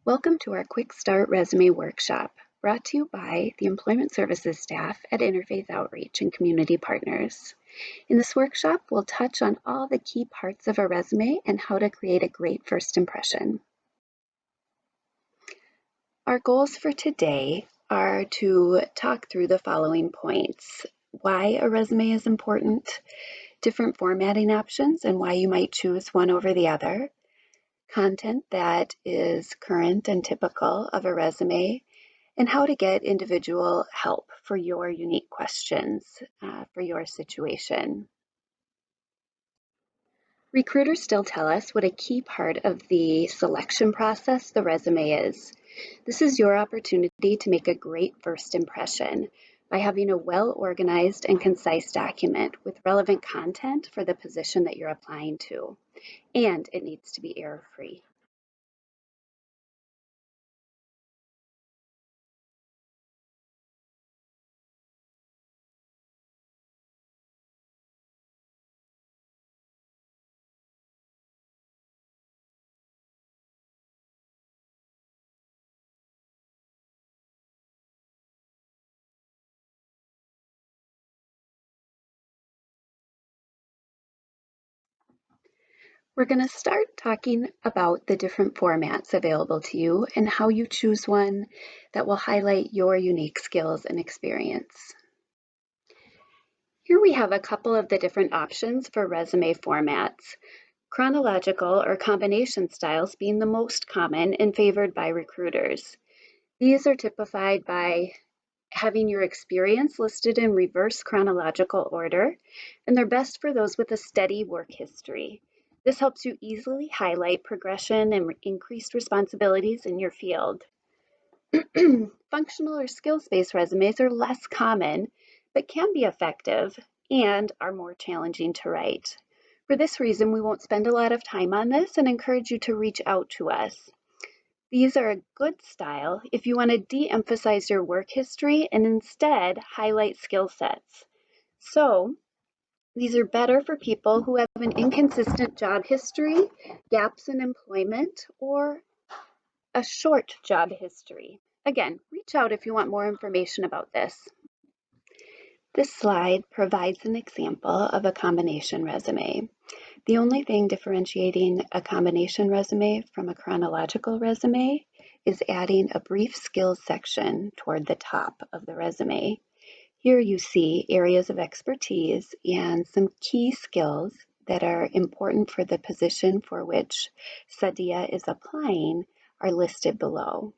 Welcome to our Quick Start Resume Workshop, brought to you by the Employment Services staff at Interfaith Outreach and Community Partners. In this workshop, we'll touch on all the key parts of a resume and how to create a great first impression. Our goals for today are to talk through the following points: why a resume is important, different formatting options and why you might choose one over the other, content that is current and typical of a resume, and how to get individual help for your unique questions for your situation. Recruiters still tell us what a key part of the selection process the resume is. This is your opportunity to make a great first impression by having a well-organized and concise document with relevant content for the position that you're applying to. And it needs to be error-free. We're going to start talking about the different formats available to you and how you choose one that will highlight your unique skills and experience. Here we have a couple of the different options for resume formats. Chronological or combination styles being the most common and favored by recruiters. These are typified by having your experience listed in reverse chronological order, and they're best for those with a steady work history. This helps you easily highlight progression and increased responsibilities in your field. Functional or skills-based resumes are less common, but can be effective and are more challenging to write. For this reason, we won't spend a lot of time on this and encourage you to reach out to us. These are a good style if you want to de-emphasize your work history and instead highlight skill sets. So these are better for people who have an inconsistent job history, gaps in employment, or a short job history. Again, reach out if you want more information about this. This slide provides an example of a combination resume. The only thing differentiating a combination resume from a chronological resume is adding a brief skills section toward the top of the resume. Here you see areas of expertise and some key skills that are important for the position for which Sadia is applying are listed below.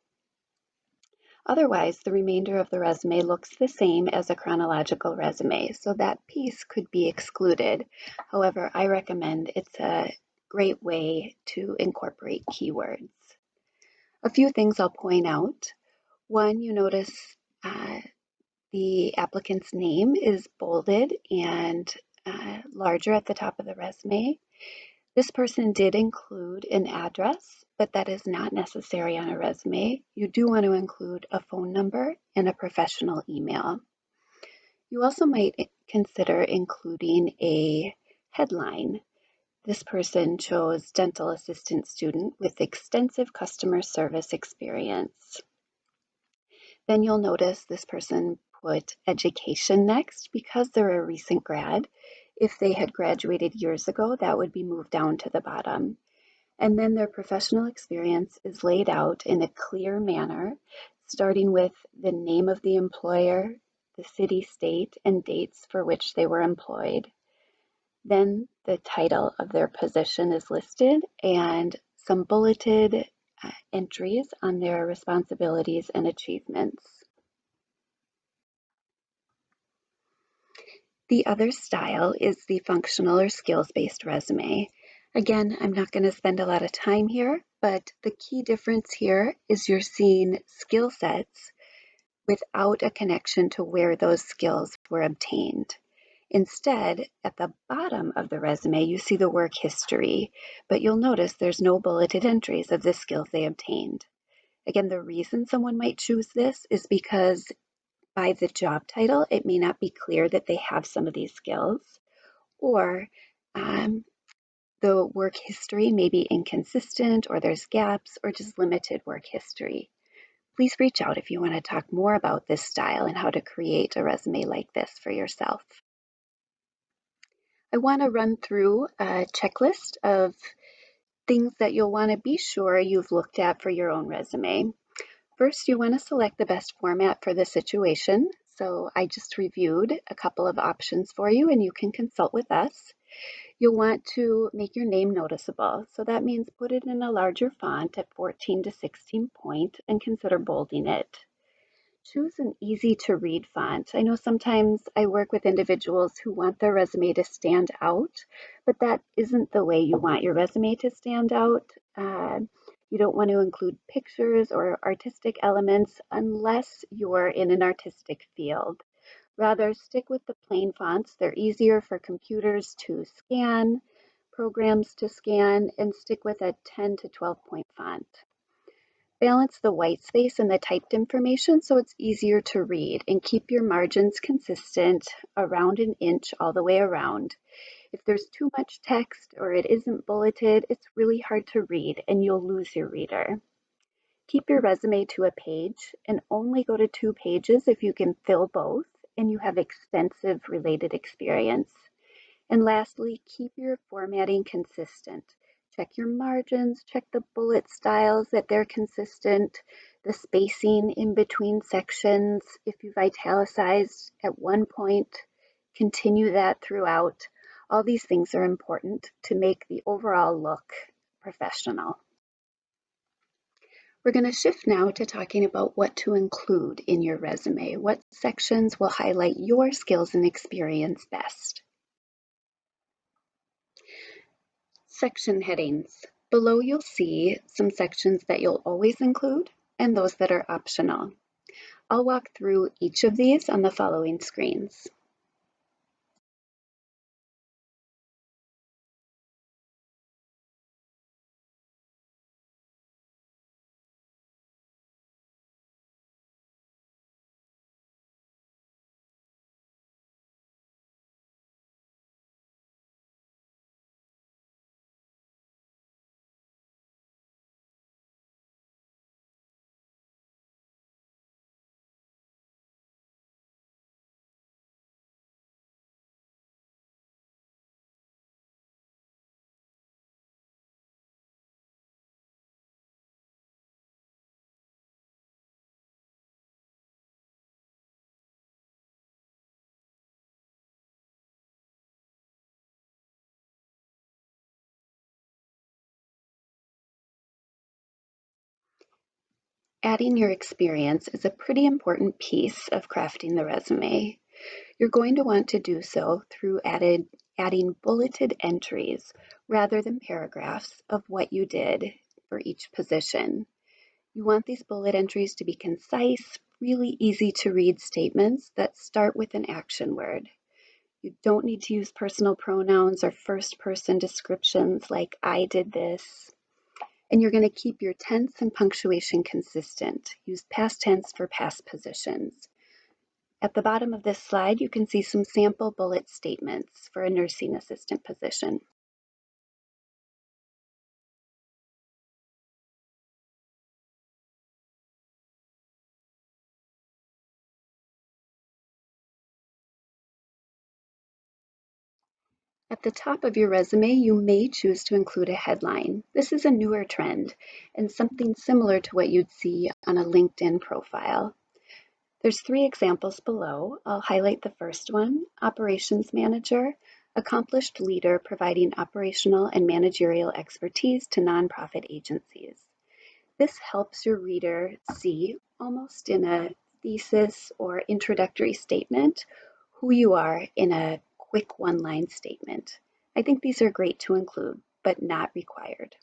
Otherwise, the remainder of the resume looks the same as a chronological resume, so that piece could be excluded. However, I recommend it's a great way to incorporate keywords. A few things I'll point out. One, you notice the applicant's name is bolded and larger at the top of the resume. This person did include an address, but that is not necessary on a resume. You do want to include a phone number and a professional email. You also might consider including a headline. This person chose dental assistant student with extensive customer service experience. Then you'll notice this person put education next because they're a recent grad. If they had graduated years ago, that would be moved down to the bottom. And then their professional experience is laid out in a clear manner, starting with the name of the employer, the city, state, and dates for which they were employed. Then the title of their position is listed and some bulleted entries on their responsibilities and achievements. The other style is the functional or skills-based resume. Again, I'm not going to spend a lot of time here, but the key difference here is you're seeing skill sets without a connection to where those skills were obtained. Instead, at the bottom of the resume, you see the work history, but you'll notice there's no bulleted entries of the skills they obtained. Again, the reason someone might choose this is because by the job title, it may not be clear that they have some of these skills, or The work history may be inconsistent, or there's gaps, or just limited work history. Please reach out if you want to talk more about this style and how to create a resume like this for yourself. I want to run through a checklist of things that you'll want to be sure you've looked at for your own resume. First, you want to select the best format for the situation. So I just reviewed a couple of options for you, and you can consult with us. You'll want to make your name noticeable. So that means put it in a larger font at 14 to 16 point and consider bolding it. Choose an easy to read font. I know sometimes I work with individuals who want their resume to stand out, but that isn't the way you want your resume to stand out. You don't want to include pictures or artistic elements unless you're in an artistic field. Rather, stick with the plain fonts. They're easier for computers to scan, programs to scan, and stick with a 10 to 12 point font. Balance the white space and the typed information so it's easier to read, and keep your margins consistent around an inch all the way around. If there's too much text or it isn't bulleted, it's really hard to read and you'll lose your reader. Keep your resume to a page and only go to 2 pages if you can fill both and you have extensive related experience. And lastly, keep your formatting consistent. Check your margins, check the bullet styles that they're consistent, the spacing in between sections. If you've italicized at one point, continue that throughout. All these things are important to make the overall look professional. We're going to shift now to talking about what to include in your resume. What sections will highlight your skills and experience best? Section headings. Below you'll see some sections that you'll always include and those that are optional. I'll walk through each of these on the following screens. Adding your experience is a pretty important piece of crafting the resume. You're going to want to do so through adding bulleted entries rather than paragraphs of what you did for each position. You want these bullet entries to be concise, really easy to read statements that start with an action word. You don't need to use personal pronouns or first person descriptions like I did this. And you're going to keep your tense and punctuation consistent. Use past tense for past positions. At the bottom of this slide, you can see some sample bullet statements for a nursing assistant position. At the top of your resume, you may choose to include a headline. This is a newer trend and something similar to what you'd see on a LinkedIn profile. There's 3 examples below. I'll highlight the first one, Operations Manager, accomplished leader providing operational and managerial expertise to nonprofit agencies. This helps your reader see, almost in a thesis or introductory statement, who you are in a quick one-line statement. I think these are great to include, but not required.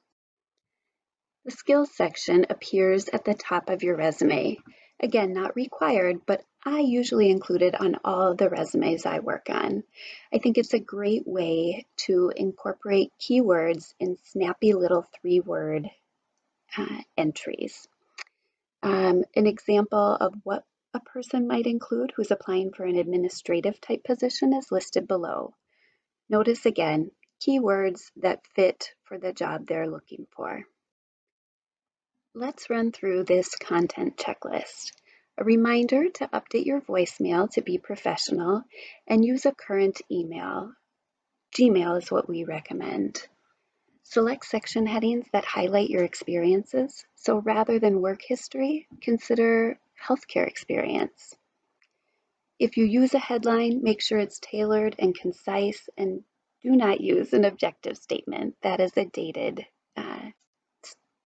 The skills section appears at the top of your resume. Again, not required, but I usually include it on all the resumes I work on. I think it's a great way to incorporate keywords in snappy little 3-word entries. An example of what a person might include who's applying for an administrative type position is listed below. Notice again, keywords that fit for the job they're looking for. Let's run through this content checklist. A reminder to update your voicemail to be professional and use a current email. Gmail is what we recommend. Select section headings that highlight your experiences. So rather than work history, consider healthcare experience. If you use a headline, make sure it's tailored and concise, and do not use an objective statement. That is a dated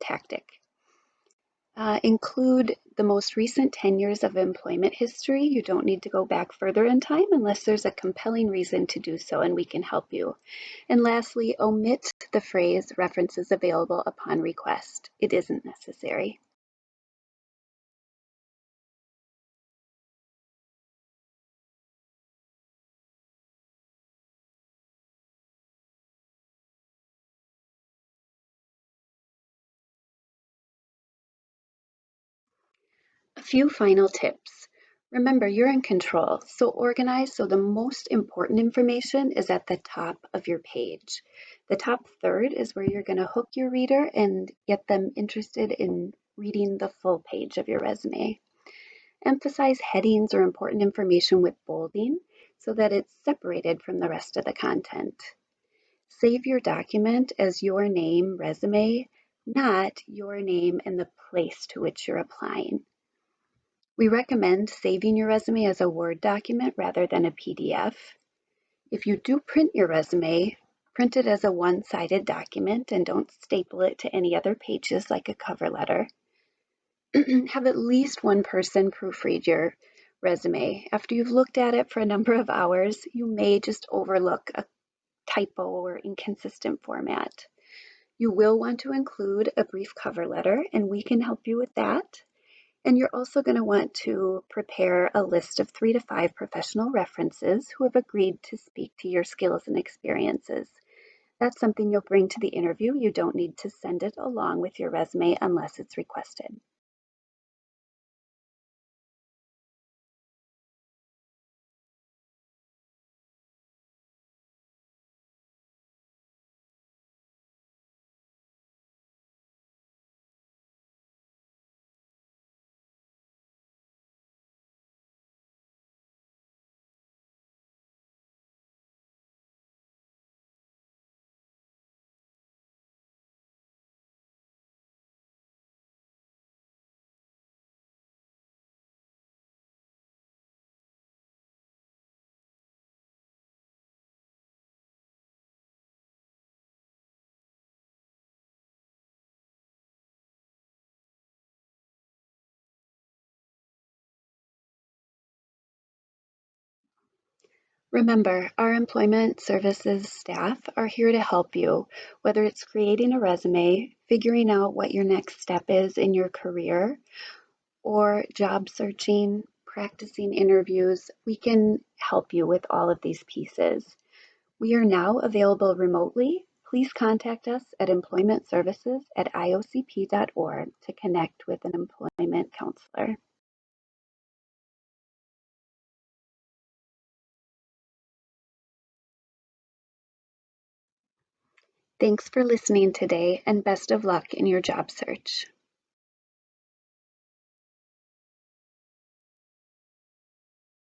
tactic. Include the most recent 10 years of employment history. You don't need to go back further in time unless there's a compelling reason to do so, and we can help you. And lastly, omit the phrase references available upon request. It isn't necessary. A few final tips. Remember, you're in control, so organize so the most important information is at the top of your page. The top third is where you're going to hook your reader and get them interested in reading the full page of your resume. Emphasize headings or important information with bolding so that it's separated from the rest of the content. Save your document as your name resume, not your name and the place to which you're applying. We recommend saving your resume as a Word document rather than a PDF. If you do print your resume, print it as a one-sided document and don't staple it to any other pages like a cover letter. Have at least one person proofread your resume. After you've looked at it for a number of hours, you may just overlook a typo or inconsistent format. You will want to include a brief cover letter, and we can help you with that. And you're also going to want to prepare a list of 3 to 5 professional references who have agreed to speak to your skills and experiences. That's something you'll bring to the interview. You don't need to send it along with your resume unless it's requested. Remember, our employment services staff are here to help you, whether it's creating a resume, figuring out what your next step is in your career, or job searching, practicing interviews. We can help you with all of these pieces. We are now available remotely. Please contact us at employmentservices@iocp.org to connect with an employment counselor. Thanks for listening today, and best of luck in your job search.